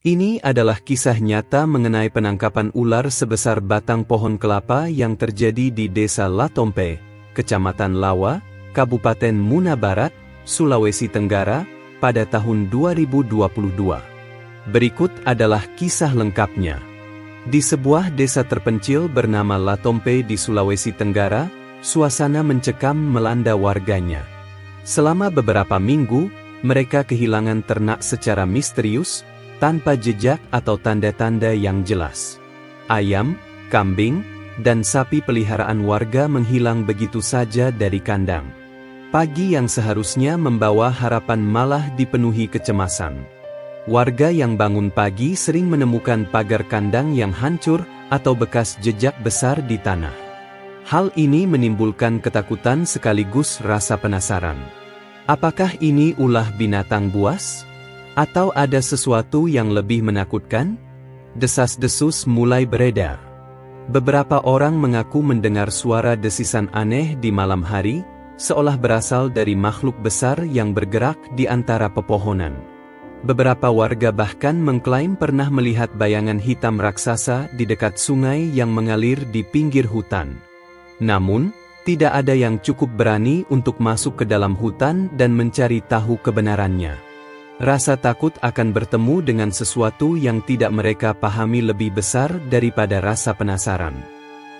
Ini adalah kisah nyata mengenai penangkapan ular sebesar batang pohon kelapa yang terjadi di Desa Latompe, Kecamatan Lawa, Kabupaten Muna Barat, Sulawesi Tenggara, pada tahun 2022. Berikut adalah kisah lengkapnya. Di sebuah desa terpencil bernama Latompe di Sulawesi Tenggara, suasana mencekam melanda warganya. Selama beberapa minggu, mereka kehilangan ternak secara misterius, tanpa jejak atau tanda-tanda yang jelas. Ayam, kambing, dan sapi peliharaan warga menghilang begitu saja dari kandang. Pagi yang seharusnya membawa harapan malah dipenuhi kecemasan. Warga yang bangun pagi sering menemukan pagar kandang yang hancur atau bekas jejak besar di tanah. Hal ini menimbulkan ketakutan sekaligus rasa penasaran. Apakah ini ulah binatang buas? Atau ada sesuatu yang lebih menakutkan? Desas-desus mulai beredar. Beberapa orang mengaku mendengar suara desisan aneh di malam hari, seolah berasal dari makhluk besar yang bergerak di antara pepohonan. Beberapa warga bahkan mengklaim pernah melihat bayangan hitam raksasa di dekat sungai yang mengalir di pinggir hutan. Namun, tidak ada yang cukup berani untuk masuk ke dalam hutan dan mencari tahu kebenarannya. Rasa takut akan bertemu dengan sesuatu yang tidak mereka pahami lebih besar daripada rasa penasaran.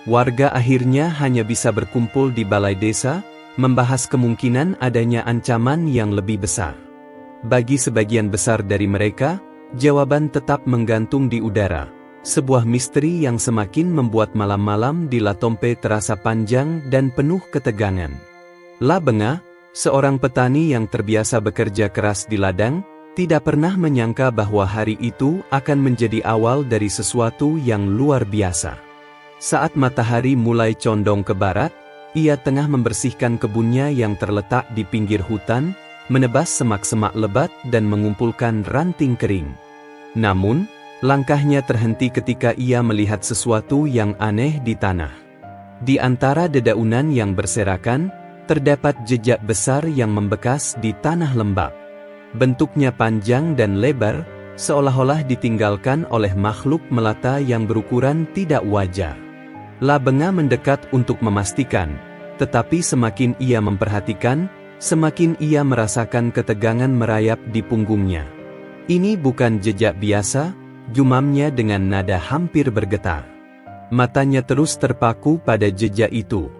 Warga akhirnya hanya bisa berkumpul di balai desa, membahas kemungkinan adanya ancaman yang lebih besar. Bagi sebagian besar dari mereka, jawaban tetap menggantung di udara. Sebuah misteri yang semakin membuat malam-malam di Latompe terasa panjang dan penuh ketegangan. La Benga, seorang petani yang terbiasa bekerja keras di ladang, tidak pernah menyangka bahwa hari itu akan menjadi awal dari sesuatu yang luar biasa. Saat matahari mulai condong ke barat, ia tengah membersihkan kebunnya yang terletak di pinggir hutan, menebas semak-semak lebat dan mengumpulkan ranting kering. Namun, langkahnya terhenti ketika ia melihat sesuatu yang aneh di tanah. Di antara dedaunan yang berserakan, terdapat jejak besar yang membekas di tanah lembab. Bentuknya panjang dan lebar, seolah-olah ditinggalkan oleh makhluk melata yang berukuran tidak wajar. La Benga mendekat untuk memastikan, tetapi semakin ia memperhatikan, semakin ia merasakan ketegangan merayap di punggungnya. Ini bukan jejak biasa, gumamnya dengan nada hampir bergetar. Matanya terus terpaku pada jejak itu.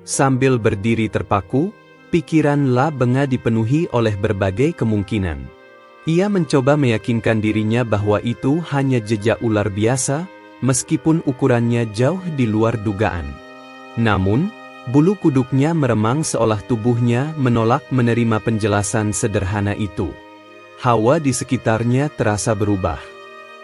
Sambil berdiri terpaku, pikiran La Benga dipenuhi oleh berbagai kemungkinan. Ia mencoba meyakinkan dirinya bahwa itu hanya jejak ular biasa, meskipun ukurannya jauh di luar dugaan. Namun, bulu kuduknya meremang seolah tubuhnya menolak menerima penjelasan sederhana itu. Hawa di sekitarnya terasa berubah.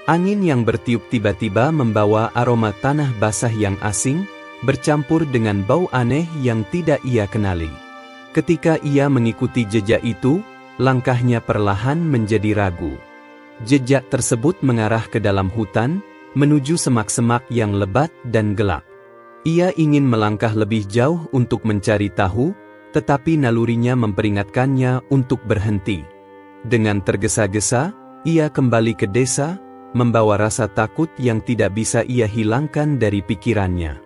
Angin yang bertiup tiba-tiba membawa aroma tanah basah yang asing, bercampur dengan bau aneh yang tidak ia kenali. Ketika ia mengikuti jejak itu, langkahnya perlahan menjadi ragu. Jejak tersebut mengarah ke dalam hutan, menuju semak-semak yang lebat dan gelap. Ia ingin melangkah lebih jauh untuk mencari tahu, tetapi nalurinya memperingatkannya untuk berhenti. Dengan tergesa-gesa, ia kembali ke desa, membawa rasa takut yang tidak bisa ia hilangkan dari pikirannya.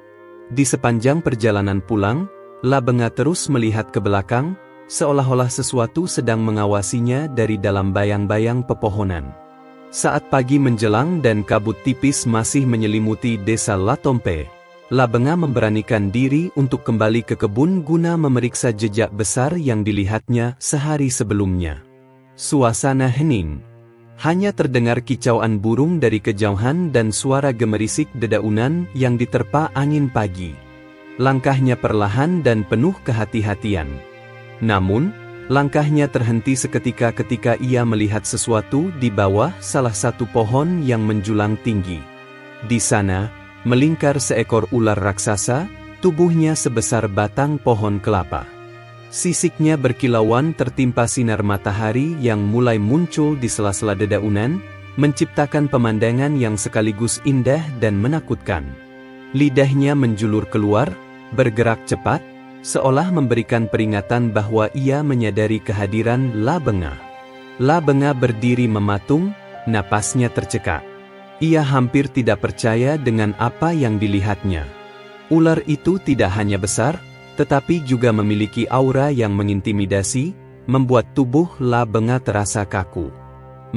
Di sepanjang perjalanan pulang, La Benga terus melihat ke belakang, seolah-olah sesuatu sedang mengawasinya dari dalam bayang-bayang pepohonan. Saat pagi menjelang dan kabut tipis masih menyelimuti desa Latompe, La Benga memberanikan diri untuk kembali ke kebun guna memeriksa jejak besar yang dilihatnya sehari sebelumnya. Suasana hening. Hanya terdengar kicauan burung dari kejauhan dan suara gemerisik dedaunan yang diterpa angin pagi. Langkahnya perlahan dan penuh kehati-hatian. Namun, langkahnya terhenti seketika ketika ia melihat sesuatu di bawah salah satu pohon yang menjulang tinggi. Di sana, melingkar seekor ular raksasa, tubuhnya sebesar batang pohon kelapa. Sisiknya berkilauan tertimpa sinar matahari yang mulai muncul di sela-sela dedaunan, menciptakan pemandangan yang sekaligus indah dan menakutkan. Lidahnya menjulur keluar, bergerak cepat, seolah memberikan peringatan bahwa ia menyadari kehadiran La Benga. La Benga berdiri mematung, Napasnya tercekat. Ia hampir tidak percaya dengan apa yang dilihatnya. Ular itu tidak hanya besar, tetapi juga memiliki aura yang mengintimidasi, membuat tubuh La Benga terasa kaku.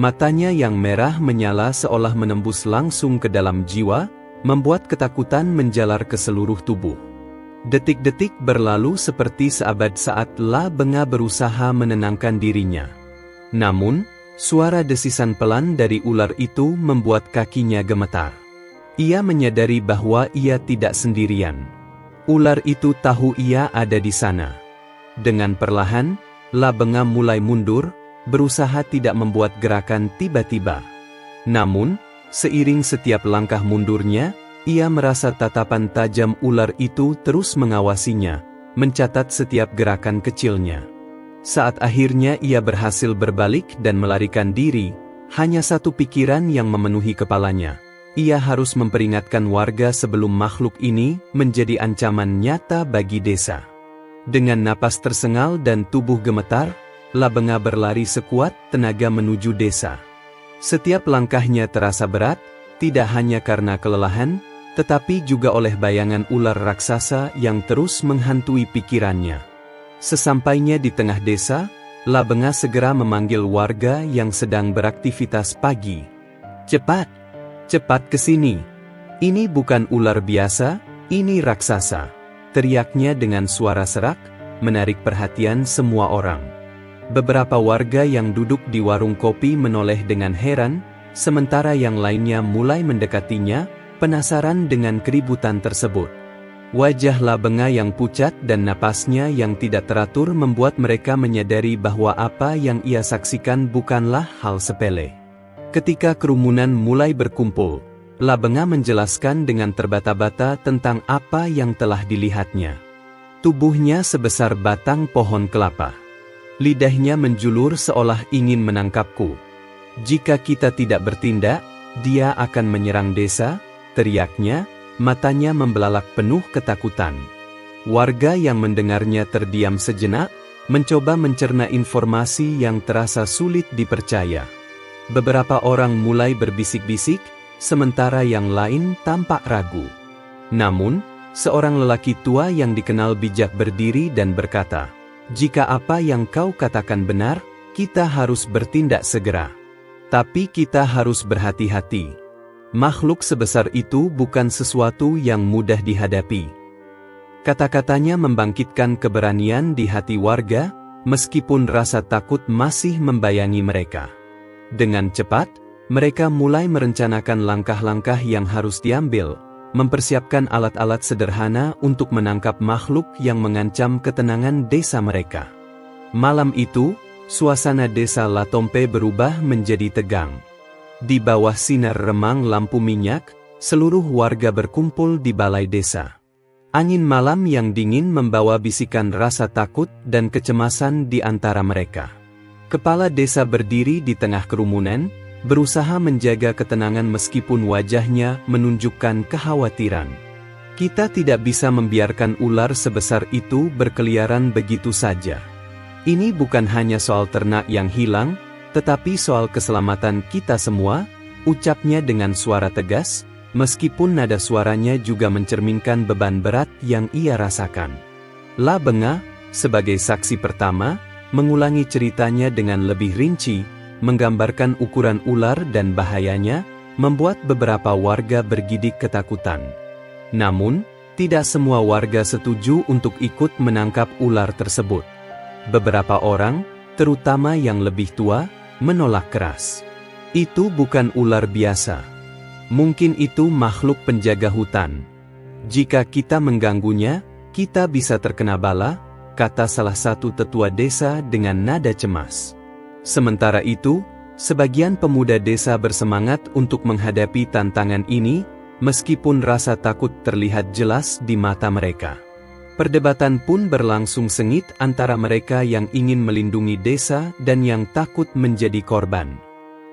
Matanya yang merah menyala seolah menembus langsung ke dalam jiwa, membuat ketakutan menjalar ke seluruh tubuh. Detik-detik berlalu seperti seabad saat La Benga berusaha menenangkan dirinya. Namun, suara desisan pelan dari ular itu membuat kakinya gemetar. Ia menyadari bahwa ia tidak sendirian. Ular itu tahu ia ada di sana. Dengan perlahan, La Benga mulai mundur, berusaha tidak membuat gerakan tiba-tiba. Namun, seiring setiap langkah mundurnya, ia merasa tatapan tajam ular itu terus mengawasinya, mencatat setiap gerakan kecilnya. Saat akhirnya ia berhasil berbalik dan melarikan diri, hanya satu pikiran yang memenuhi kepalanya. Ia harus memperingatkan warga sebelum makhluk ini menjadi ancaman nyata bagi desa. Dengan napas tersengal dan tubuh gemetar, La Benga berlari sekuat tenaga menuju desa. Setiap langkahnya terasa berat, tidak hanya karena kelelahan, tetapi juga oleh bayangan ular raksasa yang terus menghantui pikirannya. Sesampainya di tengah desa, La Benga segera memanggil warga yang sedang beraktivitas pagi. "Cepat! Cepat ke sini! Ini bukan ular biasa, ini raksasa!" teriaknya dengan suara serak, menarik perhatian semua orang. Beberapa warga yang duduk di warung kopi menoleh dengan heran, sementara yang lainnya mulai mendekatinya, penasaran dengan keributan tersebut. Wajah La Benga yang pucat dan napasnya yang tidak teratur membuat mereka menyadari bahwa apa yang ia saksikan bukanlah hal sepele. Ketika kerumunan mulai berkumpul, La Benga menjelaskan dengan terbata-bata tentang apa yang telah dilihatnya. Tubuhnya sebesar batang pohon kelapa. Lidahnya menjulur seolah ingin menangkapku. "Jika kita tidak bertindak, dia akan menyerang desa," teriaknya, matanya membelalak penuh ketakutan. Warga yang mendengarnya terdiam sejenak, mencoba mencerna informasi yang terasa sulit dipercaya. Beberapa orang mulai berbisik-bisik, sementara yang lain tampak ragu. Namun, seorang lelaki tua yang dikenal bijak berdiri dan berkata, "Jika apa yang kau katakan benar, kita harus bertindak segera. Tapi kita harus berhati-hati. Makhluk sebesar itu bukan sesuatu yang mudah dihadapi." Kata-katanya membangkitkan keberanian di hati warga, meskipun rasa takut masih membayangi mereka. Dengan cepat, mereka mulai merencanakan langkah-langkah yang harus diambil, mempersiapkan alat-alat sederhana untuk menangkap makhluk yang mengancam ketenangan desa mereka. Malam itu, suasana desa Latompe berubah menjadi tegang. Di bawah sinar remang lampu minyak, seluruh warga berkumpul di balai desa. Angin malam yang dingin membawa bisikan rasa takut dan kecemasan di antara mereka. Kepala desa berdiri di tengah kerumunan, berusaha menjaga ketenangan meskipun wajahnya menunjukkan kekhawatiran. "Kita tidak bisa membiarkan ular sebesar itu berkeliaran begitu saja. Ini bukan hanya soal ternak yang hilang, tetapi soal keselamatan kita semua," ucapnya dengan suara tegas, meskipun nada suaranya juga mencerminkan beban berat yang ia rasakan. La Benga, sebagai saksi pertama, mengulangi ceritanya dengan lebih rinci, menggambarkan ukuran ular dan bahayanya, membuat beberapa warga bergidik ketakutan. Namun, tidak semua warga setuju untuk ikut menangkap ular tersebut. Beberapa orang, terutama yang lebih tua, menolak keras. "Itu bukan ular biasa. Mungkin itu makhluk penjaga hutan. Jika kita mengganggunya, kita bisa terkena bala," kata salah satu tetua desa dengan nada cemas. Sementara itu, sebagian pemuda desa bersemangat untuk menghadapi tantangan ini, meskipun rasa takut terlihat jelas di mata mereka. Perdebatan pun berlangsung sengit antara mereka yang ingin melindungi desa dan yang takut menjadi korban.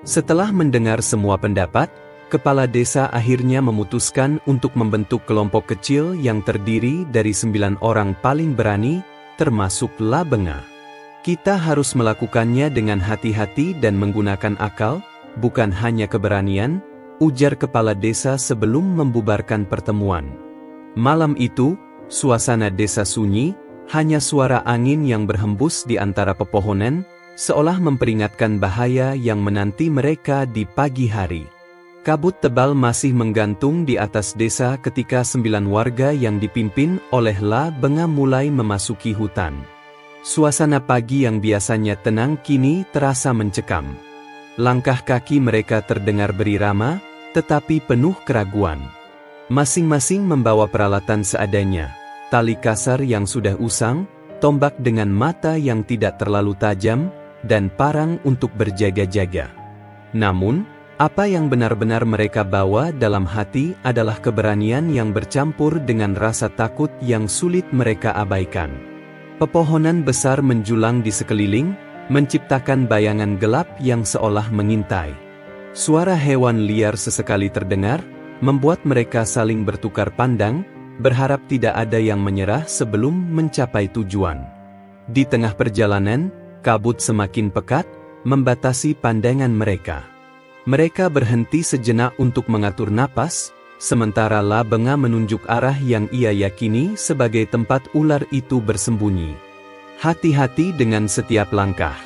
Setelah mendengar semua pendapat, kepala desa akhirnya memutuskan untuk membentuk kelompok kecil yang terdiri dari 9 orang paling berani, termasuk La Benga. "Kita harus melakukannya dengan hati-hati dan menggunakan akal," bukan hanya keberanian, ujar kepala desa sebelum membubarkan pertemuan. Malam itu, suasana desa sunyi, hanya suara angin yang berhembus di antara pepohonan, seolah memperingatkan bahaya yang menanti mereka di pagi hari. Kabut tebal masih menggantung di atas desa ketika 9 warga yang dipimpin oleh La Benga mulai memasuki hutan. Suasana pagi yang biasanya tenang kini terasa mencekam. Langkah kaki mereka terdengar berirama, tetapi penuh keraguan. Masing-masing membawa peralatan seadanya, tali kasar yang sudah usang, tombak dengan mata yang tidak terlalu tajam, dan parang untuk berjaga-jaga. Namun, apa yang benar-benar mereka bawa dalam hati adalah keberanian yang bercampur dengan rasa takut yang sulit mereka abaikan. Pepohonan besar menjulang di sekeliling, menciptakan bayangan gelap yang seolah mengintai. Suara hewan liar sesekali terdengar, membuat mereka saling bertukar pandang, berharap tidak ada yang menyerah sebelum mencapai tujuan. Di tengah perjalanan, kabut semakin pekat, membatasi pandangan mereka. Mereka berhenti sejenak untuk mengatur napas, sementara La Benga menunjuk arah yang ia yakini sebagai tempat ular itu bersembunyi. Hati-hati dengan setiap langkah.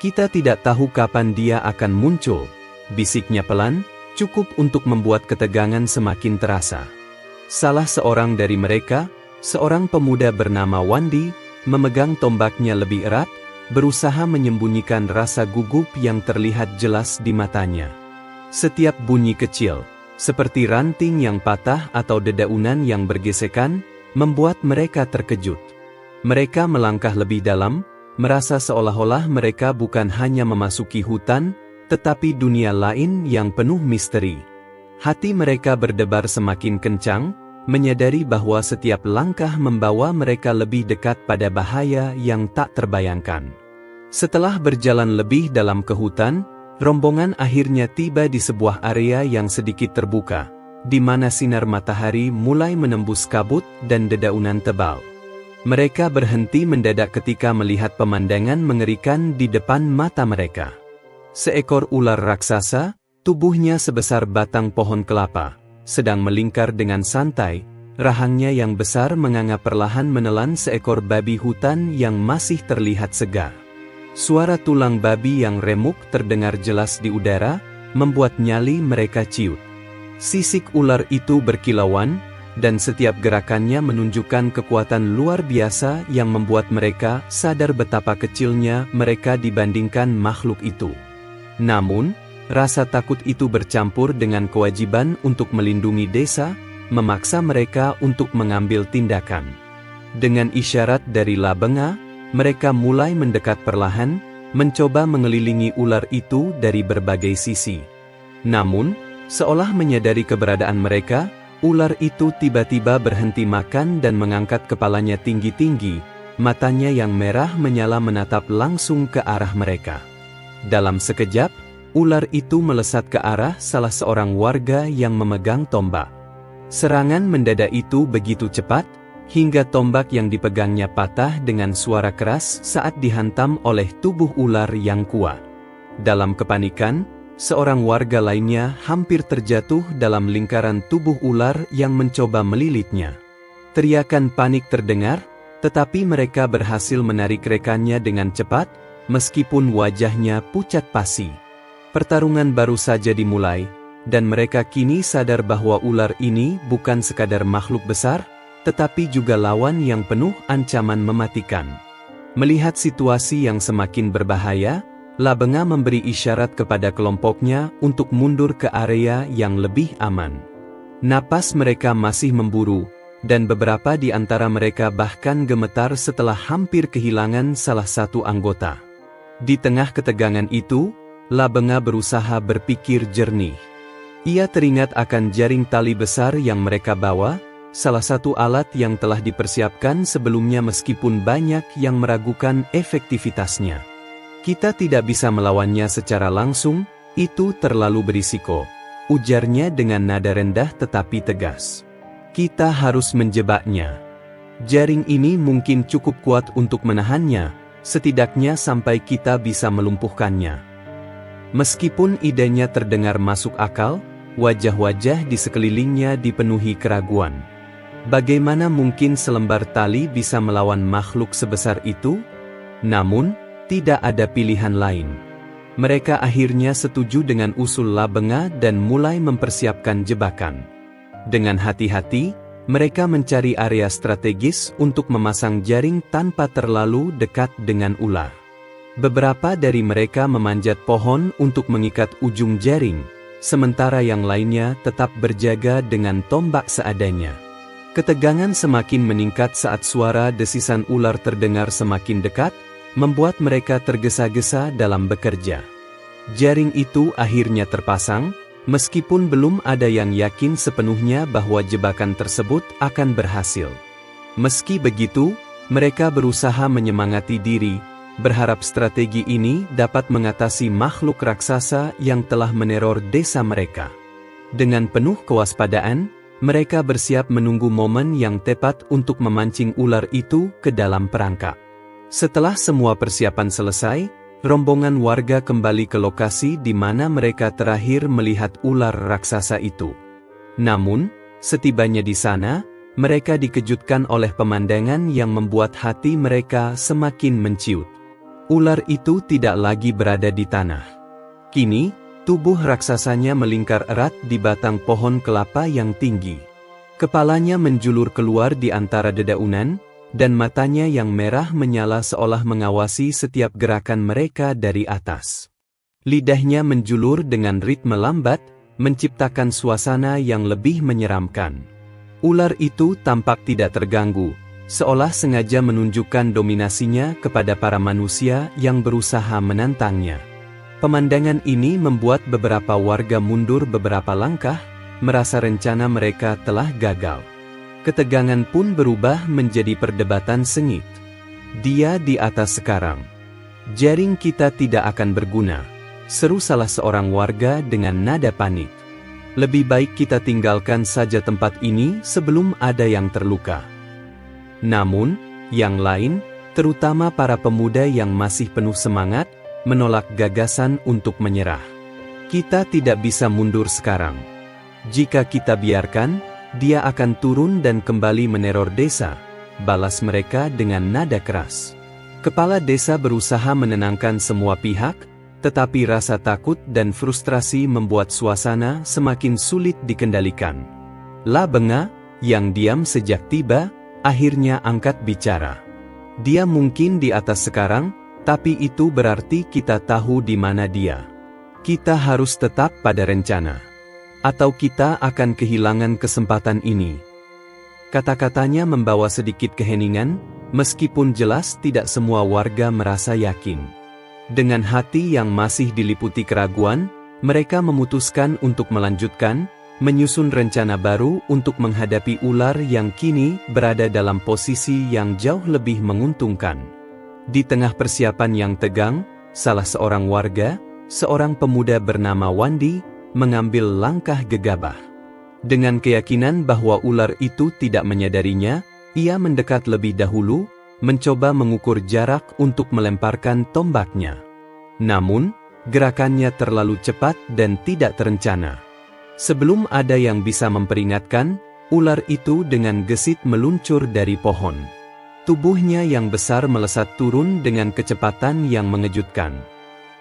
Kita tidak tahu kapan dia akan muncul, bisiknya pelan, cukup untuk membuat ketegangan semakin terasa. Salah seorang dari mereka, seorang pemuda bernama Wandi, memegang tombaknya lebih erat, berusaha menyembunyikan rasa gugup yang terlihat jelas di matanya. Setiap bunyi kecil, seperti ranting yang patah atau dedaunan yang bergesekan, membuat mereka terkejut. Mereka melangkah lebih dalam, merasa seolah-olah mereka bukan hanya memasuki hutan, tetapi dunia lain yang penuh misteri. Hati mereka berdebar semakin kencang, menyadari bahwa setiap langkah membawa mereka lebih dekat pada bahaya yang tak terbayangkan. Setelah berjalan lebih dalam ke hutan, rombongan akhirnya tiba di sebuah area yang sedikit terbuka, di mana sinar matahari mulai menembus kabut dan dedaunan tebal. Mereka berhenti mendadak ketika melihat pemandangan mengerikan di depan mata mereka. Seekor ular raksasa, tubuhnya sebesar batang pohon kelapa, sedang melingkar dengan santai, rahangnya yang besar menganga perlahan menelan seekor babi hutan yang masih terlihat segar. Suara tulang babi yang remuk terdengar jelas di udara, membuat nyali mereka ciut. Sisik ular itu berkilauan, dan setiap gerakannya menunjukkan kekuatan luar biasa yang membuat mereka sadar betapa kecilnya mereka dibandingkan makhluk itu. Namun, rasa takut itu bercampur dengan kewajiban untuk melindungi desa, memaksa mereka untuk mengambil tindakan. Dengan isyarat dari La Benga, mereka mulai mendekat perlahan, mencoba mengelilingi ular itu dari berbagai sisi. Namun, seolah menyadari keberadaan mereka, ular itu tiba-tiba berhenti makan dan mengangkat kepalanya tinggi-tinggi, matanya yang merah menyala menatap langsung ke arah mereka. Dalam sekejap, ular itu melesat ke arah salah seorang warga yang memegang tombak. Serangan mendadak itu begitu cepat, hingga tombak yang dipegangnya patah dengan suara keras saat dihantam oleh tubuh ular yang kuat. Dalam kepanikan, seorang warga lainnya hampir terjatuh dalam lingkaran tubuh ular yang mencoba melilitnya. Teriakan panik terdengar, tetapi mereka berhasil menarik rekannya dengan cepat, meskipun wajahnya pucat pasi. Pertarungan baru saja dimulai, dan mereka kini sadar bahwa ular ini bukan sekadar makhluk besar, tetapi juga lawan yang penuh ancaman mematikan. Melihat situasi yang semakin berbahaya, La Benga memberi isyarat kepada kelompoknya untuk mundur ke area yang lebih aman. Napas mereka masih memburu, dan beberapa di antara mereka bahkan gemetar setelah hampir kehilangan salah satu anggota. Di tengah ketegangan itu, La Benga berusaha berpikir jernih. Ia teringat akan jaring tali besar yang mereka bawa, salah satu alat yang telah dipersiapkan sebelumnya meskipun banyak yang meragukan efektivitasnya. Kita tidak bisa melawannya secara langsung, itu terlalu berisiko, ujarnya dengan nada rendah tetapi tegas. Kita harus menjebaknya. Jaring ini mungkin cukup kuat untuk menahannya, setidaknya sampai kita bisa melumpuhkannya. Meskipun idenya terdengar masuk akal, wajah-wajah di sekelilingnya dipenuhi keraguan. Bagaimana mungkin selembar tali bisa melawan makhluk sebesar itu? Namun, tidak ada pilihan lain. Mereka akhirnya setuju dengan usul Labenga dan mulai mempersiapkan jebakan. Dengan hati-hati, mereka mencari area strategis untuk memasang jaring tanpa terlalu dekat dengan ular. Beberapa dari mereka memanjat pohon untuk mengikat ujung jaring, sementara yang lainnya tetap berjaga dengan tombak seadanya. Ketegangan semakin meningkat saat suara desisan ular terdengar semakin dekat, membuat mereka tergesa-gesa dalam bekerja. Jaring itu akhirnya terpasang, meskipun belum ada yang yakin sepenuhnya bahwa jebakan tersebut akan berhasil. Meski begitu, mereka berusaha menyemangati diri, berharap strategi ini dapat mengatasi makhluk raksasa yang telah meneror desa mereka. Dengan penuh kewaspadaan, mereka bersiap menunggu momen yang tepat untuk memancing ular itu ke dalam perangkap. Setelah semua persiapan selesai, rombongan warga kembali ke lokasi di mana mereka terakhir melihat ular raksasa itu. Namun, setibanya di sana, mereka dikejutkan oleh pemandangan yang membuat hati mereka semakin menciut. Ular itu tidak lagi berada di tanah. Kini, tubuh raksasanya melingkar erat di batang pohon kelapa yang tinggi. Kepalanya menjulur keluar di antara dedaunan, dan matanya yang merah menyala seolah mengawasi setiap gerakan mereka dari atas. Lidahnya menjulur dengan ritme lambat, menciptakan suasana yang lebih menyeramkan. Ular itu tampak tidak terganggu, seolah sengaja menunjukkan dominasinya kepada para manusia yang berusaha menantangnya. Pemandangan ini membuat beberapa warga mundur beberapa langkah, merasa rencana mereka telah gagal. Ketegangan pun berubah menjadi perdebatan sengit. Dia di atas sekarang. Jaring kita tidak akan berguna, seru salah seorang warga dengan nada panik. Lebih baik kita tinggalkan saja tempat ini sebelum ada yang terluka. Namun, yang lain, terutama para pemuda yang masih penuh semangat, menolak gagasan untuk menyerah. Kita tidak bisa mundur sekarang. Jika kita biarkan, dia akan turun dan kembali meneror desa, balas mereka dengan nada keras. Kepala desa berusaha menenangkan semua pihak, tetapi rasa takut dan frustrasi membuat suasana semakin sulit dikendalikan. Labenga, yang diam sejak tiba, akhirnya angkat bicara. Dia mungkin di atas sekarang, tapi itu berarti kita tahu di mana dia. Kita harus tetap pada rencana. Atau kita akan kehilangan kesempatan ini. Kata-katanya membawa sedikit keheningan, meskipun jelas tidak semua warga merasa yakin. Dengan hati yang masih diliputi keraguan, mereka memutuskan untuk melanjutkan, menyusun rencana baru untuk menghadapi ular yang kini berada dalam posisi yang jauh lebih menguntungkan. Di tengah persiapan yang tegang, salah seorang warga, seorang pemuda bernama Wandi, mengambil langkah gegabah. Dengan keyakinan bahwa ular itu tidak menyadarinya, ia mendekat lebih dahulu, mencoba mengukur jarak untuk melemparkan tombaknya. Namun, gerakannya terlalu cepat dan tidak terencana. Sebelum ada yang bisa memperingatkan, ular itu dengan gesit meluncur dari pohon. Tubuhnya yang besar melesat turun dengan kecepatan yang mengejutkan.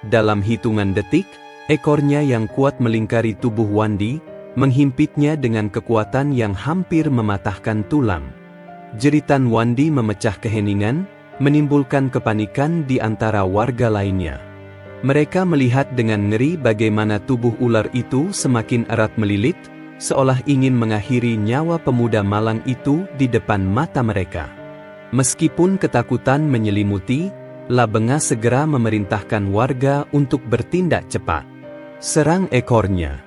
Dalam hitungan detik, ekornya yang kuat melingkari tubuh Wandi, menghimpitnya dengan kekuatan yang hampir mematahkan tulang. Jeritan Wandi memecah keheningan, menimbulkan kepanikan di antara warga lainnya. Mereka melihat dengan ngeri bagaimana tubuh ular itu semakin erat melilit, seolah ingin mengakhiri nyawa pemuda malang itu di depan mata mereka. Meskipun ketakutan menyelimuti, Labenga segera memerintahkan warga untuk bertindak cepat. Serang ekornya.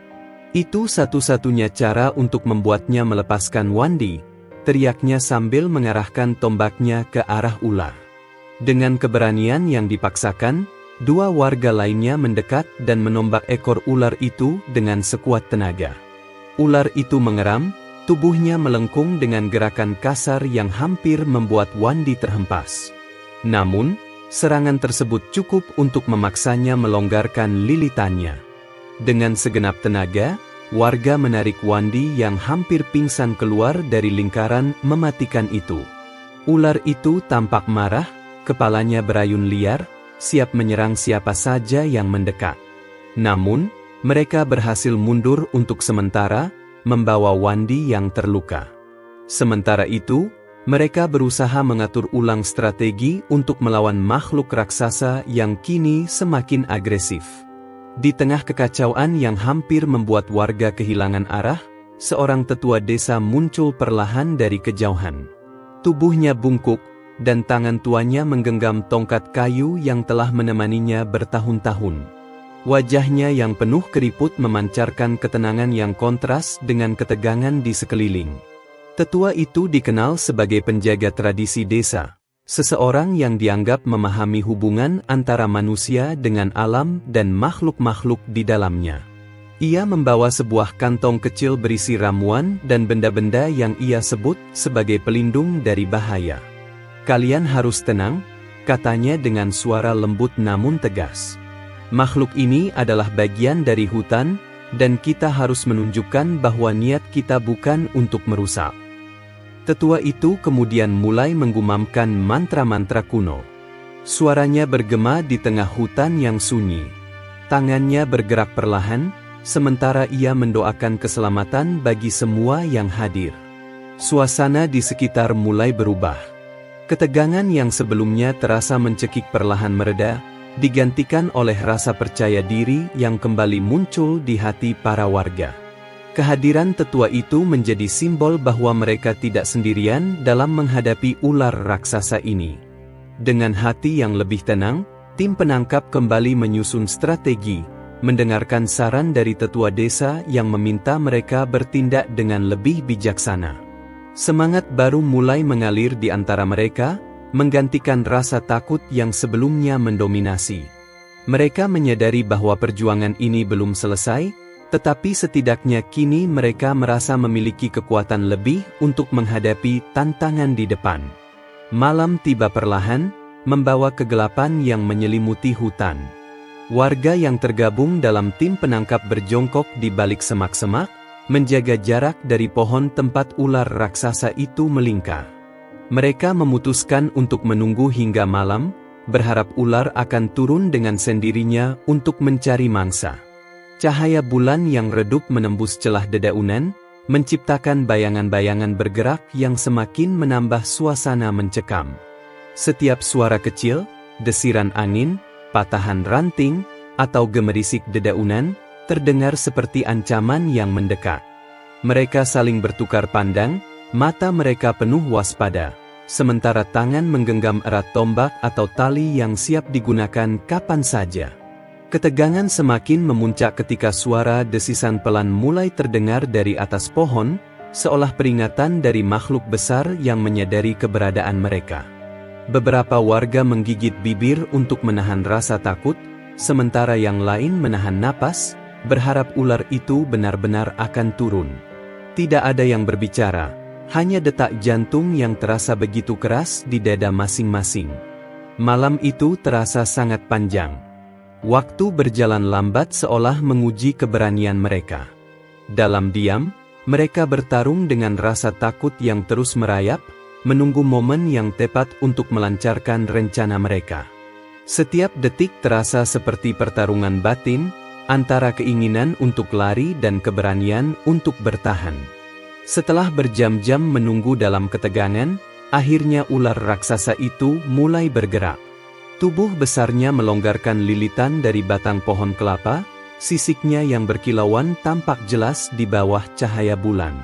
Itu satu-satunya cara untuk membuatnya melepaskan Wandi, teriaknya sambil mengarahkan tombaknya ke arah ular. Dengan keberanian yang dipaksakan, dua warga lainnya mendekat dan menombak ekor ular itu dengan sekuat tenaga. Ular itu mengeram, tubuhnya melengkung dengan gerakan kasar yang hampir membuat Wandi terhempas. Namun, Serangan tersebut cukup untuk memaksanya melonggarkan lilitannya. Dengan segenap tenaga, warga menarik Wandi yang hampir pingsan keluar dari lingkaran mematikan itu. Ular itu tampak marah, kepalanya berayun liar, siap menyerang siapa saja yang mendekat. Namun, mereka berhasil mundur untuk sementara, membawa Wandi yang terluka. Sementara itu, mereka berusaha mengatur ulang strategi untuk melawan makhluk raksasa yang kini semakin agresif. Di tengah kekacauan yang hampir membuat warga kehilangan arah, seorang tetua desa muncul perlahan dari kejauhan. Tubuhnya bungkuk, dan tangan tuanya menggenggam tongkat kayu yang telah menemaninya bertahun-tahun. Wajahnya yang penuh keriput memancarkan ketenangan yang kontras dengan ketegangan di sekeliling. Tetua itu dikenal sebagai penjaga tradisi desa, seseorang yang dianggap memahami hubungan antara manusia dengan alam dan makhluk-makhluk di dalamnya. Ia membawa sebuah kantong kecil berisi ramuan dan benda-benda yang ia sebut sebagai pelindung dari bahaya. "Kalian harus tenang," katanya dengan suara lembut namun tegas. "Makhluk ini adalah bagian dari hutan, dan kita harus menunjukkan bahwa niat kita bukan untuk merusak." Tetua itu kemudian mulai menggumamkan mantra-mantra kuno. Suaranya bergema di tengah hutan yang sunyi. Tangannya bergerak perlahan, sementara ia mendoakan keselamatan bagi semua yang hadir. Suasana di sekitar mulai berubah. Ketegangan yang sebelumnya terasa mencekik perlahan mereda, digantikan oleh rasa percaya diri yang kembali muncul di hati para warga. Kehadiran tetua itu menjadi simbol bahwa mereka tidak sendirian dalam menghadapi ular raksasa ini. Dengan hati yang lebih tenang, tim penangkap kembali menyusun strategi, mendengarkan saran dari tetua desa yang meminta mereka bertindak dengan lebih bijaksana. Semangat baru mulai mengalir di antara mereka, menggantikan rasa takut yang sebelumnya mendominasi. Mereka menyadari bahwa perjuangan ini belum selesai, tetapi setidaknya kini mereka merasa memiliki kekuatan lebih untuk menghadapi tantangan di depan. Malam tiba perlahan, membawa kegelapan yang menyelimuti hutan. Warga yang tergabung dalam tim penangkap berjongkok di balik semak-semak, menjaga jarak dari pohon tempat ular raksasa itu melingkar. Mereka memutuskan untuk menunggu hingga malam, berharap ular akan turun dengan sendirinya untuk mencari mangsa. Cahaya bulan yang redup menembus celah dedaunan, menciptakan bayangan-bayangan bergerak yang semakin menambah suasana mencekam. Setiap suara kecil, desiran angin, patahan ranting, atau gemerisik dedaunan, terdengar seperti ancaman yang mendekat. Mereka saling bertukar pandang, mata mereka penuh waspada, sementara tangan menggenggam erat tombak atau tali yang siap digunakan kapan saja. Ketegangan semakin memuncak ketika suara desisan pelan mulai terdengar dari atas pohon, seolah peringatan dari makhluk besar yang menyadari keberadaan mereka. Beberapa warga menggigit bibir untuk menahan rasa takut, sementara yang lain menahan napas, berharap ular itu benar-benar akan turun. Tidak ada yang berbicara, hanya detak jantung yang terasa begitu keras di dada masing-masing. Malam itu terasa sangat panjang. Waktu berjalan lambat seolah menguji keberanian mereka. Dalam diam, mereka bertarung dengan rasa takut yang terus merayap, menunggu momen yang tepat untuk melancarkan rencana mereka. Setiap detik terasa seperti pertarungan batin, antara keinginan untuk lari dan keberanian untuk bertahan. Setelah berjam-jam menunggu dalam ketegangan, akhirnya ular raksasa itu mulai bergerak. Tubuh besarnya melonggarkan lilitan dari batang pohon kelapa, sisiknya yang berkilauan tampak jelas di bawah cahaya bulan.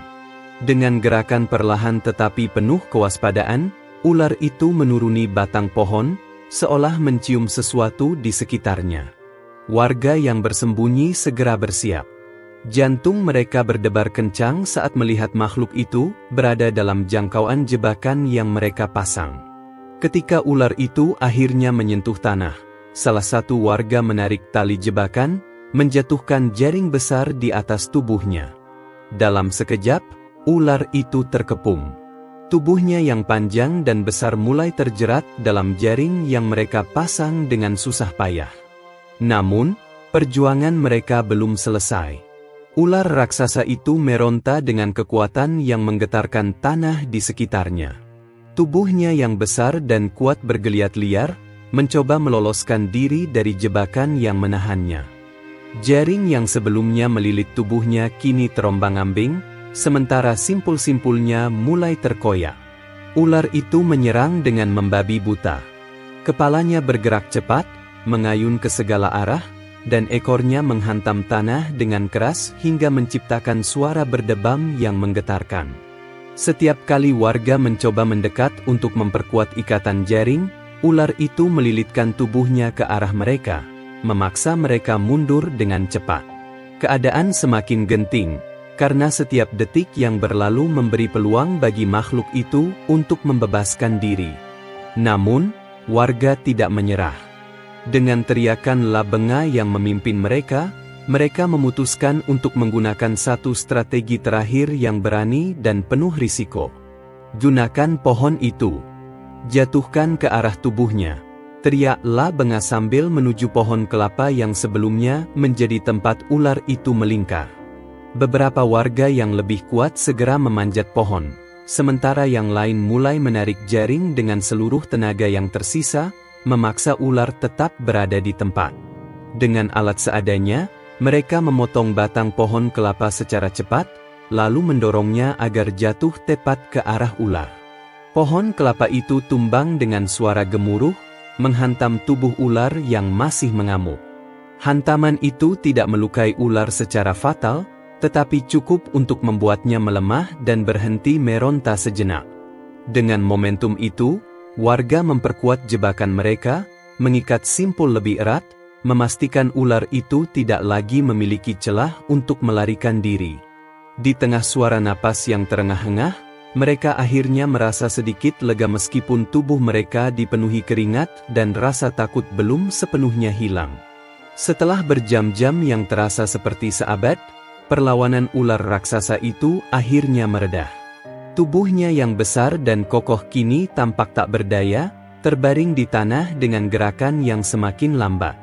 Dengan gerakan perlahan tetapi penuh kewaspadaan, ular itu menuruni batang pohon, seolah mencium sesuatu di sekitarnya. Warga yang bersembunyi segera bersiap. Jantung mereka berdebar kencang saat melihat makhluk itu berada dalam jangkauan jebakan yang mereka pasang. Ketika ular itu akhirnya menyentuh tanah, salah satu warga menarik tali jebakan, menjatuhkan jaring besar di atas tubuhnya. Dalam sekejap, ular itu terkepung. Tubuhnya yang panjang dan besar mulai terjerat dalam jaring yang mereka pasang dengan susah payah. Namun, perjuangan mereka belum selesai. Ular raksasa itu meronta dengan kekuatan yang menggetarkan tanah di sekitarnya. Tubuhnya yang besar dan kuat bergeliat liar, mencoba meloloskan diri dari jebakan yang menahannya. Jaring yang sebelumnya melilit tubuhnya kini terombang-ambing, sementara simpul-simpulnya mulai terkoyak. Ular itu menyerang dengan membabi buta. Kepalanya bergerak cepat, mengayun ke segala arah, dan ekornya menghantam tanah dengan keras hingga menciptakan suara berdebam yang menggetarkan. Setiap kali warga mencoba mendekat untuk memperkuat ikatan jaring, ular itu melilitkan tubuhnya ke arah mereka, memaksa mereka mundur dengan cepat. Keadaan semakin genting, karena setiap detik yang berlalu memberi peluang bagi makhluk itu untuk membebaskan diri. Namun, warga tidak menyerah. Dengan teriakan Labenga yang memimpin mereka, mereka memutuskan untuk menggunakan satu strategi terakhir yang berani dan penuh risiko. Gunakan pohon itu. Jatuhkan ke arah tubuhnya. Teriak Labenga sambil menuju pohon kelapa yang sebelumnya menjadi tempat ular itu melingkar. Beberapa warga yang lebih kuat segera memanjat pohon, sementara yang lain mulai menarik jaring dengan seluruh tenaga yang tersisa, memaksa ular tetap berada di tempat. Dengan alat seadanya, mereka memotong batang pohon kelapa secara cepat, lalu mendorongnya agar jatuh tepat ke arah ular. Pohon kelapa itu tumbang dengan suara gemuruh, menghantam tubuh ular yang masih mengamuk. Hantaman itu tidak melukai ular secara fatal, tetapi cukup untuk membuatnya melemah dan berhenti meronta sejenak. Dengan momentum itu, warga memperkuat jebakan mereka, mengikat simpul lebih erat, memastikan ular itu tidak lagi memiliki celah untuk melarikan diri. Di tengah suara napas yang terengah-engah, mereka akhirnya merasa sedikit lega meskipun tubuh mereka dipenuhi keringat dan rasa takut belum sepenuhnya hilang. Setelah berjam-jam yang terasa seperti seabad, perlawanan ular raksasa itu akhirnya meredah. Tubuhnya yang besar dan kokoh kini tampak tak berdaya, terbaring di tanah dengan gerakan yang semakin lambat.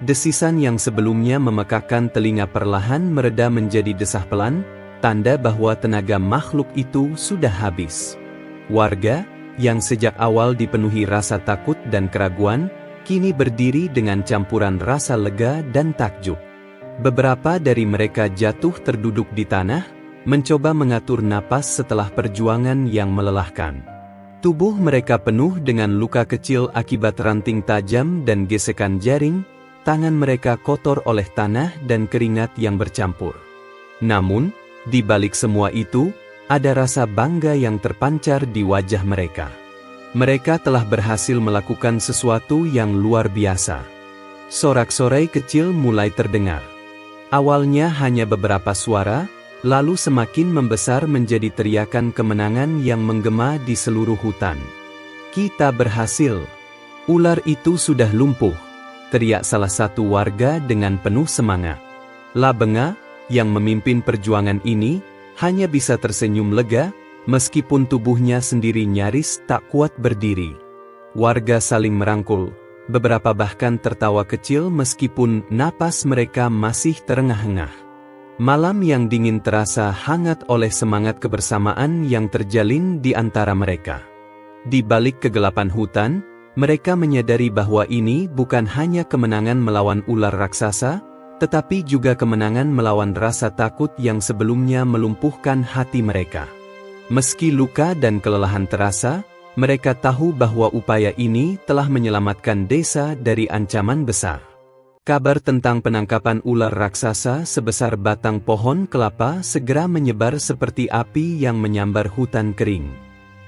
Desisan yang sebelumnya memekakkan telinga perlahan mereda menjadi desah pelan, tanda bahwa tenaga makhluk itu sudah habis. Warga, yang sejak awal dipenuhi rasa takut dan keraguan, kini berdiri dengan campuran rasa lega dan takjub. Beberapa dari mereka jatuh terduduk di tanah, mencoba mengatur napas setelah perjuangan yang melelahkan. Tubuh mereka penuh dengan luka kecil akibat ranting tajam dan gesekan jaring, tangan mereka kotor oleh tanah dan keringat yang bercampur. Namun, di balik semua itu, ada rasa bangga yang terpancar di wajah mereka. Mereka telah berhasil melakukan sesuatu yang luar biasa. Sorak-sorai kecil mulai terdengar. Awalnya hanya beberapa suara, lalu semakin membesar menjadi teriakan kemenangan yang menggema di seluruh hutan. Kita berhasil. Ular itu sudah lumpuh, teriak salah satu warga dengan penuh semangat. Labenga, yang memimpin perjuangan ini, hanya bisa tersenyum lega, meskipun tubuhnya sendiri nyaris tak kuat berdiri. Warga saling merangkul. Beberapa bahkan tertawa kecil meskipun napas mereka masih terengah-engah. Malam yang dingin terasa hangat oleh semangat kebersamaan yang terjalin di antara mereka. Di balik kegelapan hutan, mereka menyadari bahwa ini bukan hanya kemenangan melawan ular raksasa, tetapi juga kemenangan melawan rasa takut yang sebelumnya melumpuhkan hati mereka. Meski luka dan kelelahan terasa, mereka tahu bahwa upaya ini telah menyelamatkan desa dari ancaman besar. Kabar tentang penangkapan ular raksasa sebesar batang pohon kelapa segera menyebar seperti api yang menyambar hutan kering.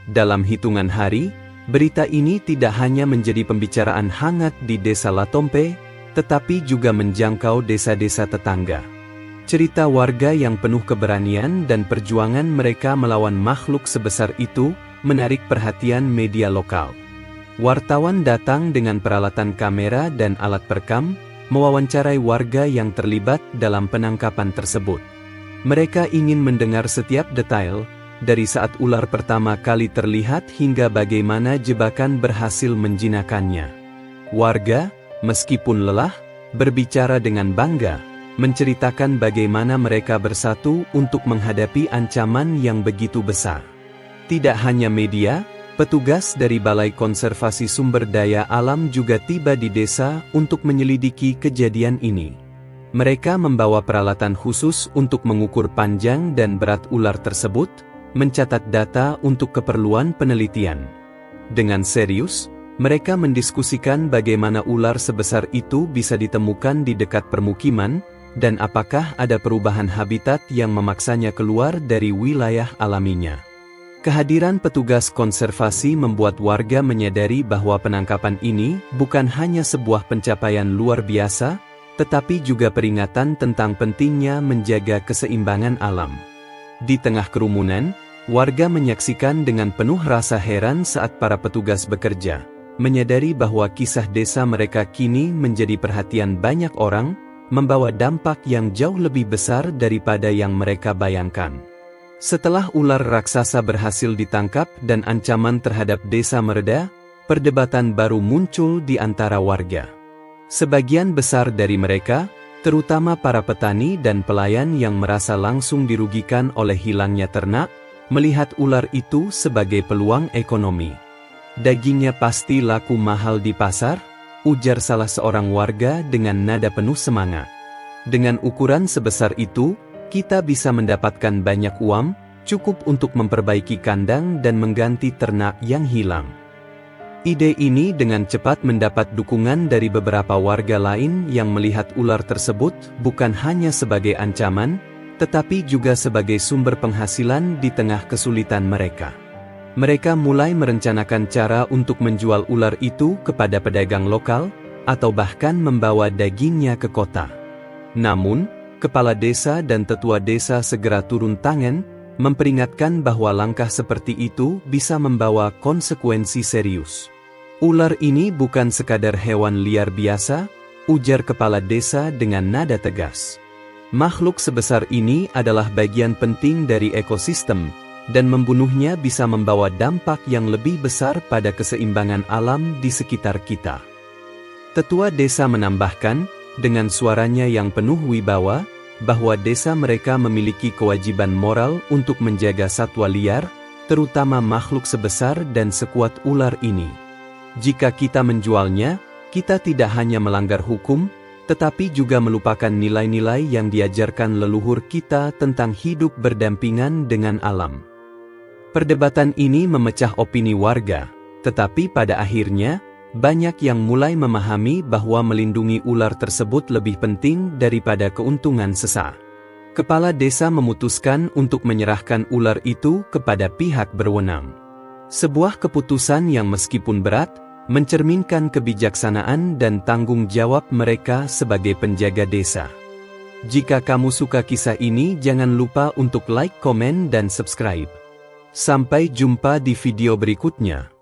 Dalam hitungan hari, berita ini tidak hanya menjadi pembicaraan hangat di desa Latompe, tetapi juga menjangkau desa-desa tetangga. Cerita warga yang penuh keberanian dan perjuangan mereka melawan makhluk sebesar itu menarik perhatian media lokal. Wartawan datang dengan peralatan kamera dan alat perekam, mewawancarai warga yang terlibat dalam penangkapan tersebut. Mereka ingin mendengar setiap detail, dari saat ular pertama kali terlihat hingga bagaimana jebakan berhasil menjinakkannya. Warga, meskipun lelah, berbicara dengan bangga, menceritakan bagaimana mereka bersatu untuk menghadapi ancaman yang begitu besar. Tidak hanya media, petugas dari Balai Konservasi Sumber Daya Alam juga tiba di desa untuk menyelidiki kejadian ini. Mereka membawa peralatan khusus untuk mengukur panjang dan berat ular tersebut, mencatat data untuk keperluan penelitian. Dengan serius, mereka mendiskusikan bagaimana ular sebesar itu bisa ditemukan di dekat permukiman, dan apakah ada perubahan habitat yang memaksanya keluar dari wilayah alaminya. Kehadiran petugas konservasi membuat warga menyadari bahwa penangkapan ini bukan hanya sebuah pencapaian luar biasa, tetapi juga peringatan tentang pentingnya menjaga keseimbangan alam. Di tengah kerumunan, warga menyaksikan dengan penuh rasa heran saat para petugas bekerja, menyadari bahwa kisah desa mereka kini menjadi perhatian banyak orang, membawa dampak yang jauh lebih besar daripada yang mereka bayangkan. Setelah ular raksasa berhasil ditangkap dan ancaman terhadap desa mereda, perdebatan baru muncul di antara warga. Sebagian besar dari mereka, terutama para petani dan pelayan yang merasa langsung dirugikan oleh hilangnya ternak, melihat ular itu sebagai peluang ekonomi. Dagingnya pasti laku mahal di pasar, ujar salah seorang warga dengan nada penuh semangat. Dengan ukuran sebesar itu, kita bisa mendapatkan banyak uang, cukup untuk memperbaiki kandang dan mengganti ternak yang hilang. Ide ini dengan cepat mendapat dukungan dari beberapa warga lain yang melihat ular tersebut bukan hanya sebagai ancaman, tetapi juga sebagai sumber penghasilan di tengah kesulitan mereka. Mereka mulai merencanakan cara untuk menjual ular itu kepada pedagang lokal, atau bahkan membawa dagingnya ke kota. Namun, kepala desa dan tetua desa segera turun tangan, memperingatkan bahwa langkah seperti itu bisa membawa konsekuensi serius. Ular ini bukan sekadar hewan liar biasa, ujar kepala desa dengan nada tegas. Makhluk sebesar ini adalah bagian penting dari ekosistem, dan membunuhnya bisa membawa dampak yang lebih besar pada keseimbangan alam di sekitar kita. Tetua desa menambahkan, dengan suaranya yang penuh wibawa, bahwa desa mereka memiliki kewajiban moral untuk menjaga satwa liar, terutama makhluk sebesar dan sekuat ular ini. Jika kita menjualnya, kita tidak hanya melanggar hukum, tetapi juga melupakan nilai-nilai yang diajarkan leluhur kita tentang hidup berdampingan dengan alam. Perdebatan ini memecah opini warga, tetapi pada akhirnya, banyak yang mulai memahami bahwa melindungi ular tersebut lebih penting daripada keuntungan sesaat. Kepala desa memutuskan untuk menyerahkan ular itu kepada pihak berwenang. Sebuah keputusan yang meskipun berat, mencerminkan kebijaksanaan dan tanggung jawab mereka sebagai penjaga desa. Jika kamu suka kisah ini, jangan lupa untuk like, komen, dan subscribe. Sampai jumpa di video berikutnya.